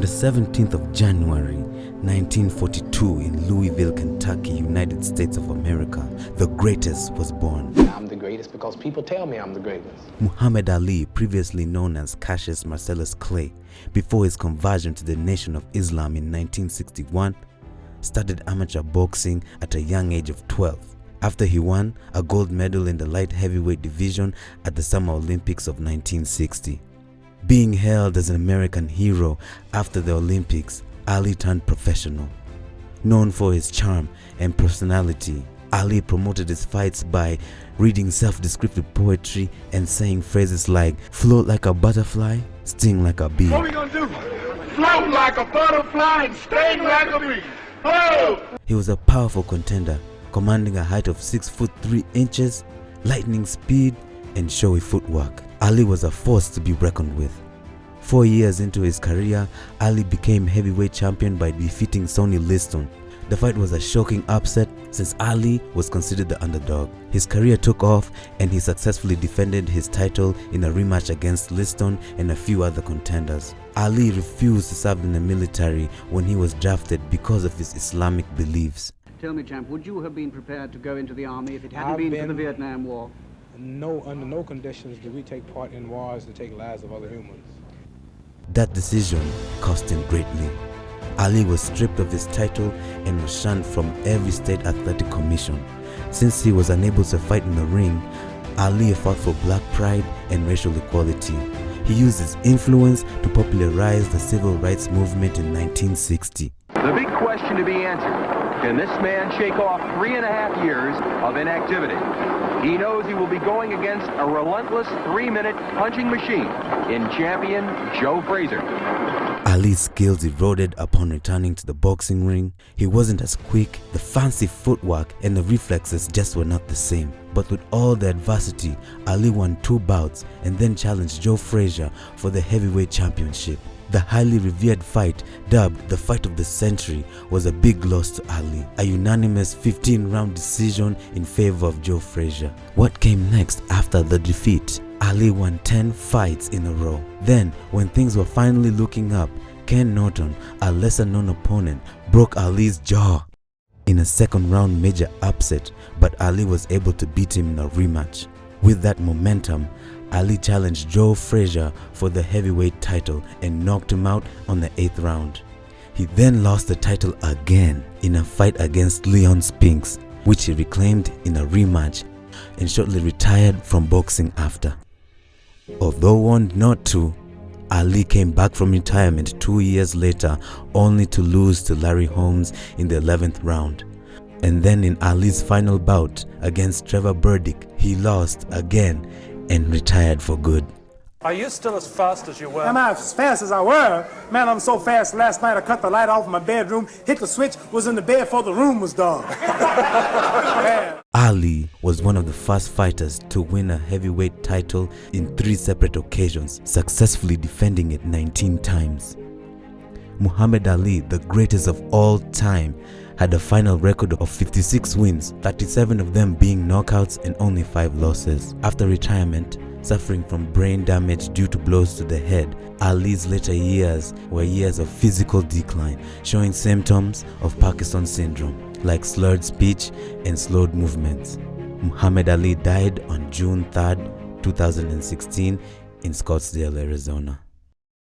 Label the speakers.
Speaker 1: the 17th of January, 1942 in Louisville, Kentucky, United States of America, the greatest was born.
Speaker 2: I'm the greatest because people tell me I'm the greatest.
Speaker 1: Muhammad Ali, previously known as Cassius Marcellus Clay, before his conversion to the Nation of Islam in 1961, started amateur boxing at a young age of 12. After he won a gold medal in the light heavyweight division at the Summer Olympics of 1960. Being hailed as an American hero after the Olympics, Ali turned professional. Known for his charm and personality, Ali promoted his fights by reading self-descriptive poetry and saying phrases like float like a butterfly, sting like a bee.
Speaker 3: What are we gonna do? Float like a butterfly and sting like a bee. Oh!
Speaker 1: He was a powerful contender, commanding a height of 6'3", lightning speed, and showy footwork. Ali was a force to be reckoned with. 4 years into his career, Ali became heavyweight champion by defeating Sonny Liston. The fight was a shocking upset since Ali was considered the underdog. His career took off and he successfully defended his title in a rematch against Liston and a few other contenders. Ali refused to serve in the military when he was drafted because of his Islamic beliefs.
Speaker 4: Tell me, champ, would you have been prepared to go into the army if it hadn't been for the Vietnam War?
Speaker 5: No, under no conditions do we take part in wars to take lives of other humans.
Speaker 1: That decision cost him greatly. Ali was stripped of his title and was shunned from every state athletic commission. Since he was unable to fight in the ring, Ali fought for black pride and racial equality. He used his influence to popularize the civil rights movement in 1960.
Speaker 6: The big question to be answered: can this man shake off 3.5 years of inactivity? He knows he will be going against a relentless 3-minute punching machine in champion Joe Frazier.
Speaker 1: Ali's skills eroded upon returning to the boxing ring. He wasn't as quick, the fancy footwork and the reflexes just were not the same. But with all the adversity, Ali won 2 bouts and then challenged Joe Frazier for the heavyweight championship. The highly revered fight, dubbed the fight of the century, was a big loss to Ali, a unanimous 15-round decision in favor of Joe Frazier. What came next after the defeat? Ali won 10 fights in a row. Then, when things were finally looking up, Ken Norton, a lesser-known opponent, broke Ali's jaw in a second-round major upset, but Ali was able to beat him in a rematch. With that momentum, Ali challenged Joe Frazier for the heavyweight title and knocked him out on the 8th round. He then lost the title again in a fight against Leon Spinks, which he reclaimed in a rematch and shortly retired from boxing after. Although warned not to, Ali came back from retirement 2 years later only to lose to Larry Holmes in the 11th round. And then in Ali's final bout against Trevor Burdick, he lost again and retired for good.
Speaker 7: Are you still as fast as you were?
Speaker 8: Am I as fast as I were? Man, I'm so fast last night I cut the light off in my bedroom, hit the switch, was in the bed before the room was dark.
Speaker 1: Ali was one of the first fighters to win a heavyweight title in 3 separate occasions, successfully defending it 19 times. Muhammad Ali, the greatest of all time, had a final record of 56 wins, 37 of them being knockouts and only 5 losses. After retirement, suffering from brain damage due to blows to the head, Ali's later years were years of physical decline, showing symptoms of Parkinson's syndrome, like slurred speech and slowed movements. Muhammad Ali died on June 3, 2016 in Scottsdale, Arizona.